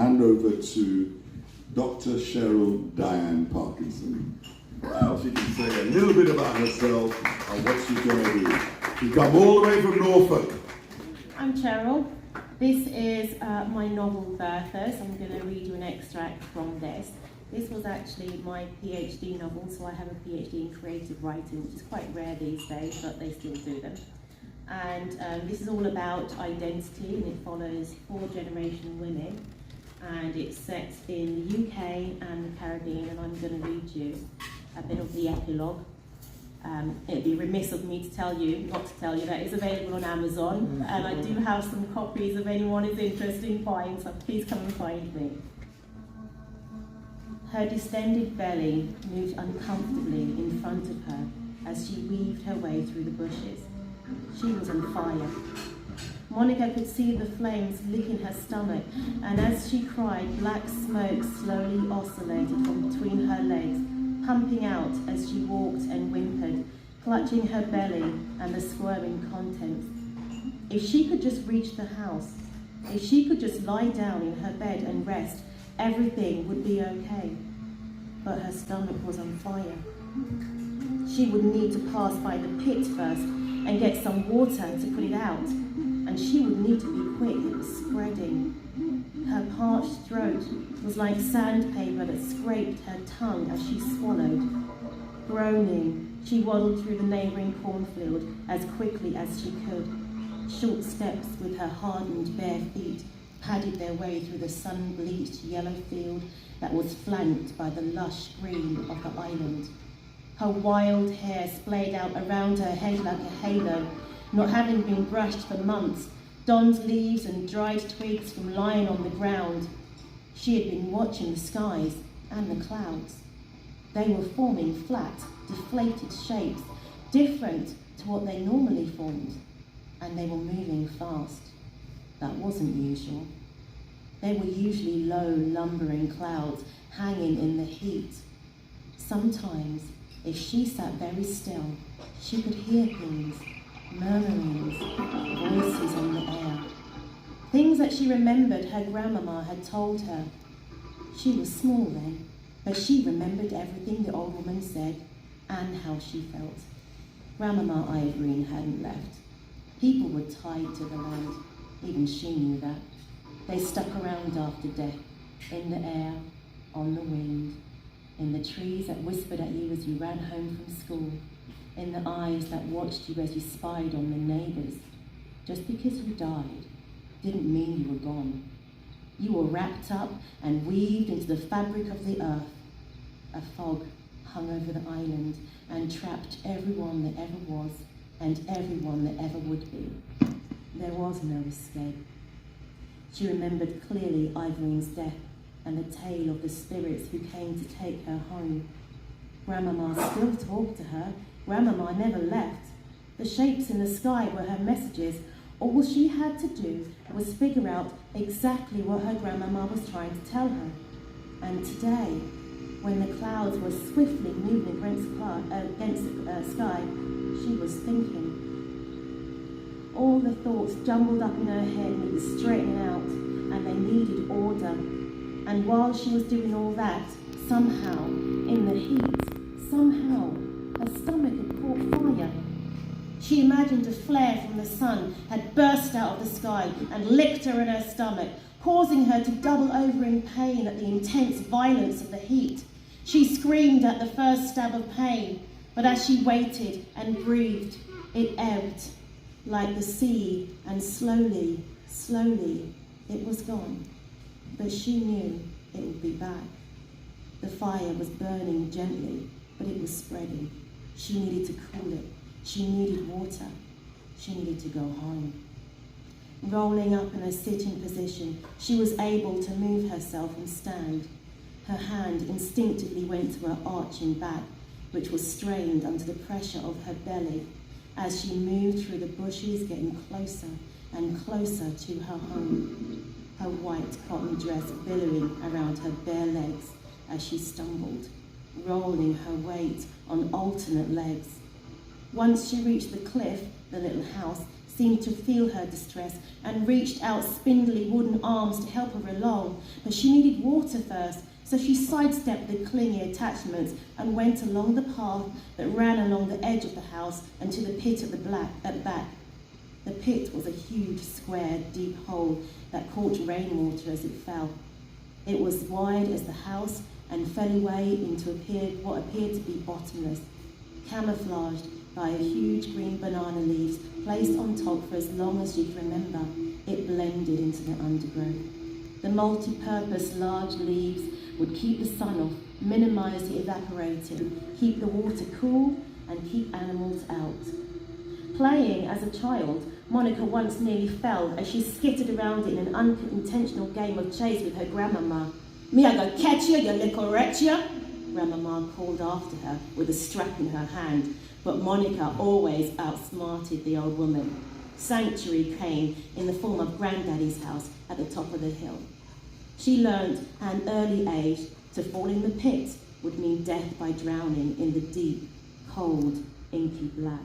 hand over to Dr. Cheryl Diane Parkinson. She can say a little bit about herself and what she's going to do. She's come all the way from Norfolk. I'm Cheryl. This is my novel Berthas. I'm going to read you an extract from this. This was actually my PhD novel, so I have a PhD in creative writing, which is quite rare these days, but they still do them. And this is all about identity, and it follows 4-generation women. And it's set in the UK and the Caribbean, and I'm going to read you a bit of the epilogue. It'd be remiss of me to not tell you that it's available on Amazon, and I do have some copies if anyone is interested in buying, so please come and find me. Her distended belly moved uncomfortably in front of her as she weaved her way through the bushes. She was on fire. Monica could see the flames licking her stomach, and as she cried, black smoke slowly oscillated from between her legs, pumping out as she walked and whimpered, clutching her belly and the squirming contents. If she could just reach the house, if she could just lie down in her bed and rest, everything would be okay. But her stomach was on fire. She would need to pass by the pit first and get some water to put it out. And she would need to be quick, it was spreading. Her parched throat was like sandpaper that scraped her tongue as she swallowed. Groaning, she waddled through the neighbouring cornfield as quickly as she could. Short steps with her hardened bare feet padded their way through the sun-bleached yellow field that was flanked by the lush green of the island. Her wild hair splayed out around her head like a halo, not having been brushed for months, donned leaves and dried twigs from lying on the ground. She had been watching the skies and the clouds. They were forming flat, deflated shapes, different to what they normally formed, and they were moving fast. That wasn't usual. They were usually low, lumbering clouds hanging in the heat. Sometimes, if she sat very still, she could hear things, murmurings, voices on the air. Things that she remembered her grandmama had told her. She was small then, but she remembered everything the old woman said and how she felt. Grandmama Irene hadn't left. People were tied to the land. Even she knew that. They stuck around after death, in the air, on the wind, in the trees that whispered at you as you ran home from school, in the eyes that watched you as you spied on the neighbours. Just because you died didn't mean you were gone. You were wrapped up and weaved into the fabric of the earth. A fog hung over the island and trapped everyone that ever was and everyone that ever would be. There was no escape. She remembered clearly Ivory's death and the tale of the spirits who came to take her home. Grandmama still talked to her. Grandmama never left. The shapes in the sky were her messages. All she had to do was figure out exactly what her grandmama was trying to tell her. And today, when the clouds were swiftly moving against the sky, she was thinking. All the thoughts jumbled up in her head needed straightening out, and they needed order. And while she was doing all that, somehow, in the heat, somehow, her stomach had caught fire. She imagined a flare from the sun had burst out of the sky and licked her in her stomach, causing her to double over in pain at the intense violence of the heat. She screamed at the first stab of pain, but as she waited and breathed, it ebbed like the sea, and slowly, slowly, it was gone. But she knew it would be back. The fire was burning gently, but it was spreading. She needed to cool it. She needed water. She needed to go home. Rolling up in a sitting position, she was able to move herself and stand. Her hand instinctively went to her arching back, which was strained under the pressure of her belly, as she moved through the bushes, getting closer and closer to her home, her white cotton dress billowing around her bare legs as she stumbled, rolling her weight on alternate legs. Once she reached the cliff, The little house seemed to feel her distress and reached out spindly wooden arms to help her along, but she needed water first, so she sidestepped the clingy attachments and went along the path that ran along the edge of the house and to the pit at the back. The pit was a huge, square, deep hole that caught rainwater as it fell. It was wide as the house and fell away into what appeared to be bottomless, camouflaged by a huge green banana leaves placed on top for as long as she could remember. It blended into the undergrowth. The multi-purpose large leaves would keep the sun off, minimise the evaporating, keep the water cool, and keep animals out. Playing as a child, Monica once nearly fell as she skittered around in an unintentional game of chase with her grandmama. "Me, I go catch you, you little wretch, ya!" Grandmama called after her with a strap in her hand, but Monica always outsmarted the old woman. Sanctuary came in the form of Granddaddy's house at the top of the hill. She learned at an early age to fall in the pit would mean death by drowning in the deep, cold, inky black.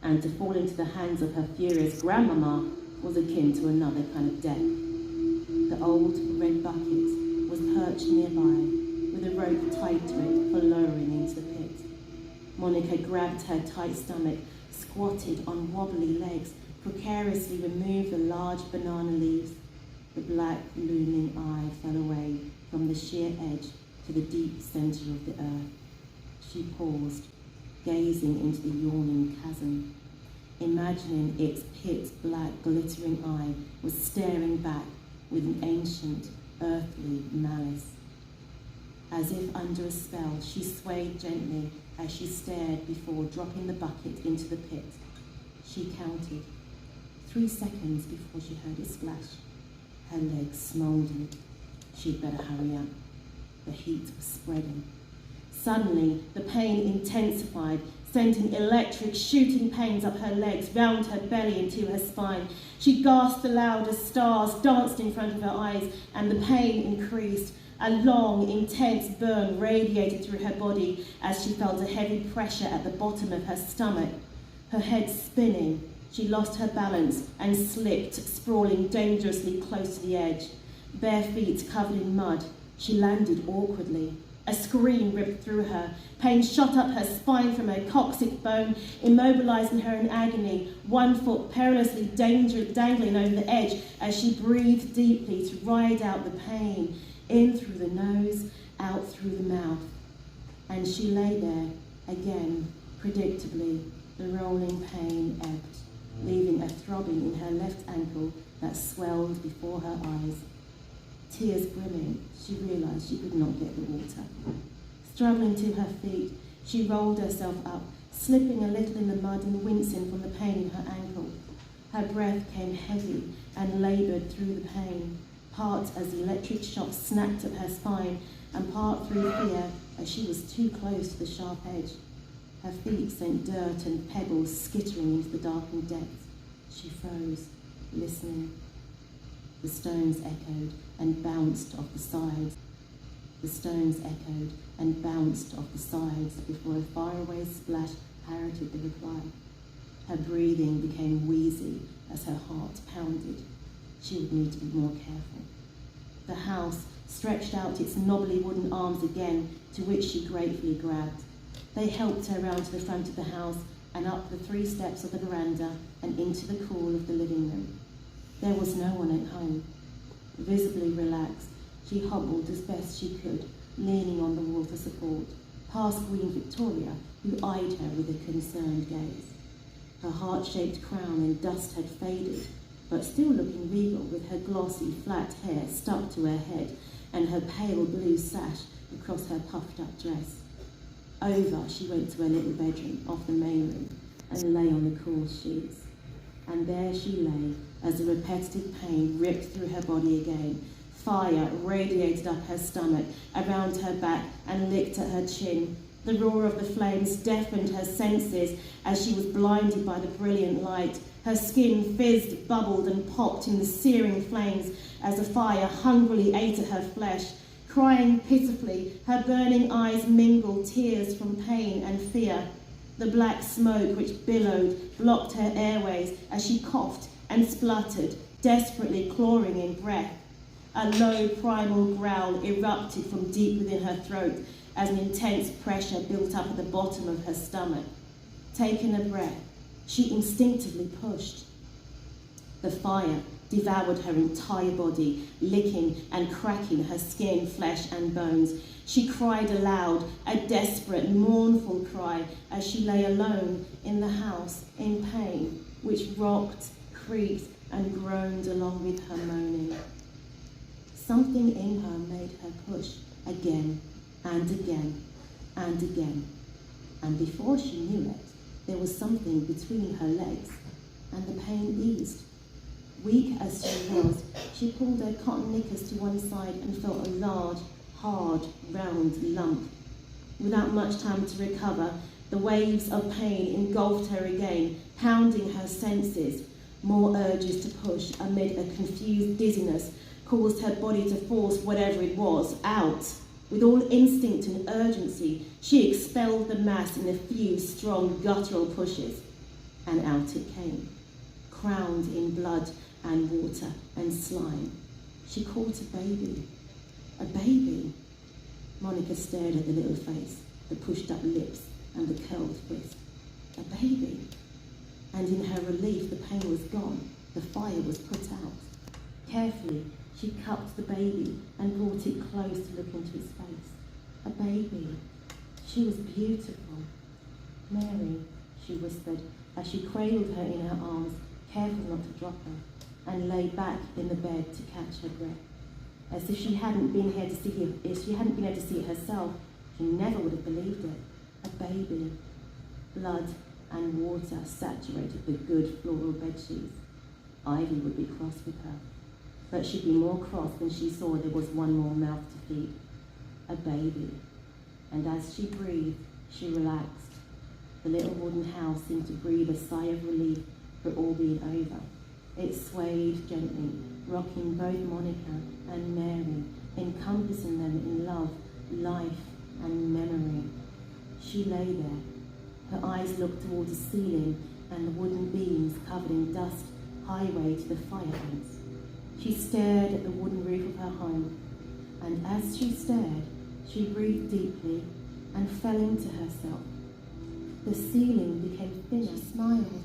And to fall into the hands of her furious grandmama was akin to another kind of death. The old red bucket was perched nearby, with a rope tied to it for lowering into the pit. Monica grabbed her tight stomach, squatted on wobbly legs, precariously removed the large banana leaves. The black, looming eye fell away from the sheer edge to the deep centre of the earth. She paused, gazing into the yawning chasm, imagining its pitch-black, glittering eye was staring back with an ancient, earthly malice. As if under a spell, she swayed gently as she stared before dropping the bucket into the pit. She counted 3 seconds before she heard it splash. Her legs smouldered. She'd better hurry up. The heat was spreading. Suddenly, the pain intensified, sending electric shooting pains up her legs, round her belly into her spine. She gasped aloud as stars danced in front of her eyes, and the pain increased. A long, intense burn radiated through her body as she felt a heavy pressure at the bottom of her stomach. Her head spinning, she lost her balance and slipped, sprawling dangerously close to the edge. Bare feet covered in mud, she landed awkwardly. A scream ripped through her. Pain shot up her spine from her coccyx bone, immobilising her in agony, one foot perilously dangling over the edge as she breathed deeply to ride out the pain, in through the nose, out through the mouth. And she lay there, again, predictably. The rolling pain ebbed, leaving a throbbing in her left ankle that swelled before her eyes. Tears brimming, she realised she could not get the water. Struggling to her feet, she rolled herself up, slipping a little in the mud and wincing from the pain in her ankle. Her breath came heavy and laboured through the pain, part as the electric shock snapped at her spine, and part through fear as she was too close to the sharp edge. Her feet sent dirt and pebbles skittering into the darkened depths. She froze, listening. The stones echoed and bounced off the sides. The stones echoed and bounced off the sides before a faraway splash parroted the reply. Her breathing became wheezy as her heart pounded. She would need to be more careful. The house stretched out its knobbly wooden arms again, to which she gratefully grabbed. They helped her round to the front of the house and up the 3 steps of the veranda and into the cool of the living room. There was no one at home. Visibly relaxed, she hobbled as best she could, leaning on the wall for support, past Queen Victoria, who eyed her with a concerned gaze. Her heart-shaped crown and dust had faded, but still looking regal with her glossy, flat hair stuck to her head and her pale blue sash across her puffed-up dress. Over, she went to her little bedroom off the main room and lay on the cool sheets. And there she lay as the repetitive pain ripped through her body again. Fire radiated up her stomach, around her back, and licked at her chin. The roar of the flames deafened her senses as she was blinded by the brilliant light. Her skin fizzed, bubbled, and popped in the searing flames as the fire hungrily ate at her flesh. Crying pitifully, her burning eyes mingled tears from pain and fear. The black smoke which billowed blocked her airways as she coughed and spluttered, desperately clawing in breath. A low primal growl erupted from deep within her throat as an intense pressure built up at the bottom of her stomach. Taking a breath, she instinctively pushed. The fire devoured her entire body, licking and cracking her skin, flesh and bones. She cried aloud, a desperate, mournful cry, as she lay alone in the house in pain, which rocked, creaked and groaned along with her moaning. Something in her made her push again and again and again, and before she knew it, there was something between her legs, and the pain eased. Weak as she was, she pulled her cotton knickers to one side and felt a large, hard, round lump. Without much time to recover, the waves of pain engulfed her again, pounding her senses. More urges to push amid a confused dizziness caused her body to force whatever it was out. With all instinct and urgency, she expelled the mass in a few strong guttural pushes, and out it came, crowned in blood and water and slime. She caught a baby. A baby? Monica stared at the little face, the pushed up lips and the curled fist. A baby? And in her relief, the pain was gone. The fire was put out. Carefully, she cupped the baby and brought it close to look into his face. A baby. She was beautiful. Mary, she whispered, as she cradled her in her arms, careful not to drop her, and lay back in the bed to catch her breath. As if she hadn't been here to see it, if she hadn't been able to see it herself, she never would have believed it. A baby. Blood and water saturated the good floral bedsheets. Ivy would be cross with her, but she'd be more cross when she saw there was one more mouth to feed. A baby. And as she breathed, she relaxed. The little wooden house seemed to breathe a sigh of relief for it all being over. It swayed gently, rocking both Monica and Mary, encompassing them in love, life, and memory. She lay there. Her eyes looked toward the ceiling and the wooden beams covered in dust, highway to the fire ants. She stared at the wooden roof of her home, and as she stared, she breathed deeply and fell into herself. The ceiling became thinner, smiled,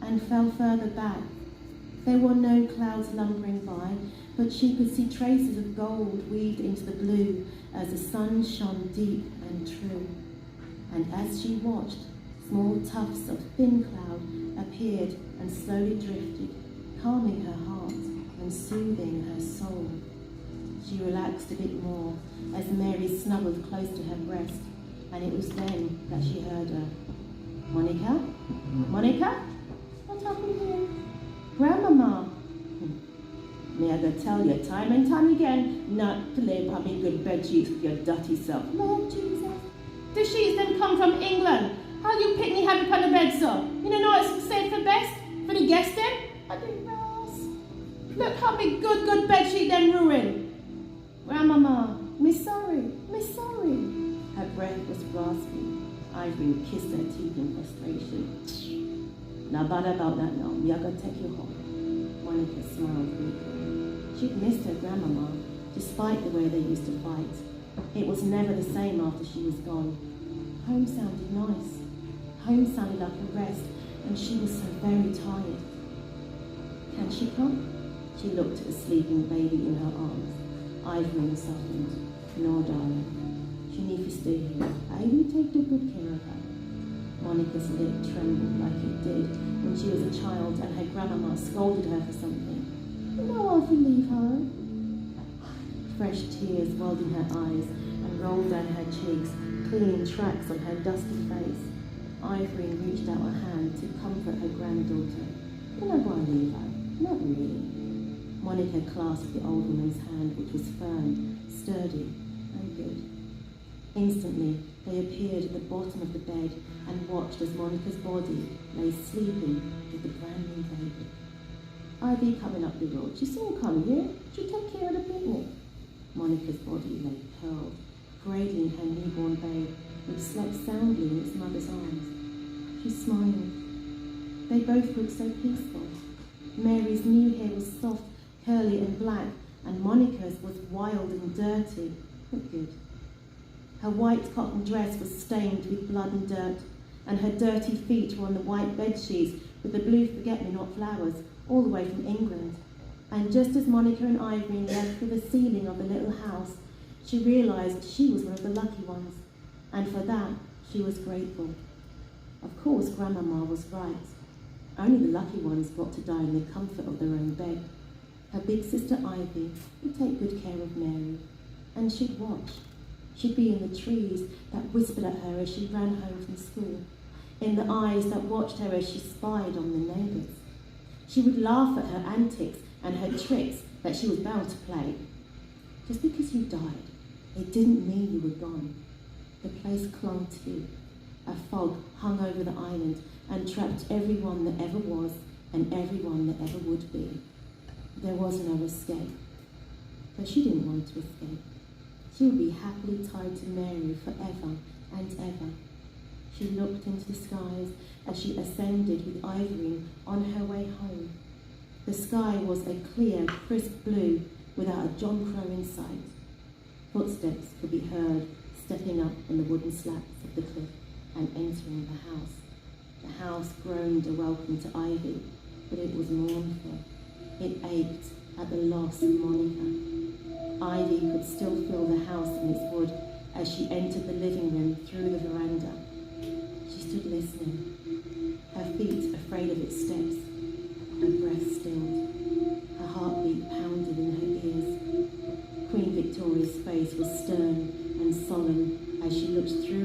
and fell further back. There were no clouds lumbering by, but she could see traces of gold weaved into the blue as the sun shone deep and true. And as she watched, small tufts of thin cloud appeared and slowly drifted, calming her heart and soothing her soul. She relaxed a bit more as Mary snuggled close to her breast, and it was then that she heard her. Monica? Monica? What happened here? Grandmama. Me I gotta tell you time and time again not to lay upon me good bed sheets with your dirty self. Lord Jesus. The sheets then come from England. How you pick me have upon the bed, sir? You don't know it's safe for best for the guests then? I didn't know. Look how me good bed sheet then ruined. Grandmama, me sorry. Her breath was raspy. Irene kissed her teeth in frustration. Now bad about that now. Me I gotta take you home. Monica smiled weakly. She'd missed her grandmama, despite the way they used to fight. It was never the same after she was gone. Home sounded nice. Home sounded like a rest, and she was so very tired. Can she come? She looked at the sleeping baby in her arms. Ivory softened. No, darling. She need to stay here. I will take good care of her. Monica's lip trembled like it did when she was a child and her grandmama scolded her for something. You don't want to leave her. Fresh tears welled in her eyes and rolled down her cheeks, cleaning tracks on her dusty face. Ivory reached out a hand to comfort her granddaughter. You're not going to leave her. Not really. Monica clasped the old woman's hand, which was firm, sturdy, and good. Instantly, they appeared at the bottom of the bed and watched as Monica's body lay sleeping with the brand new baby. Ivy coming up the road. She soon come here. She take care of the picnic. Monica's body lay curled, cradling her newborn babe, which slept soundly in its mother's arms. She smiled. They both looked so peaceful. Mary's new hair was soft, curly and black, and Monica's was wild and dirty, but good. Her white cotton dress was stained with blood and dirt, and her dirty feet were on the white bedsheets with the blue forget-me-not flowers, all the way from England. And just as Monica and Irene left for the ceiling of the little house, she realised she was one of the lucky ones, and for that she was grateful. Of course, Grandmama was right. Only the lucky ones got to die in the comfort of their own bed. Her big sister Ivy would take good care of Mary, and she'd watch. She'd be in the trees that whispered at her as she ran home from school, in the eyes that watched her as she spied on the neighbours. She would laugh at her antics and her tricks that she was bound to play. Just because you died, it didn't mean you were gone. The place clung to you. A fog hung over the island and trapped everyone that ever was and everyone that ever would be. There was no escape. But she didn't want to escape. She would be happily tied to Mary forever and ever. She looked into the skies as she ascended with Irene on her way home. The sky was a clear, crisp blue without a John Crow in sight. Footsteps could be heard stepping up on the wooden slats of the cliff and entering the house. The house groaned a welcome to Ivy, but it was mournful. It ached at the loss of Monica. Ivy could still feel the house in its wood as she entered the living room through the veranda. She stood listening, her feet afraid of its steps, her breath stilled, her heartbeat pounded in her ears. Queen Victoria's face was stern and solemn as she looked through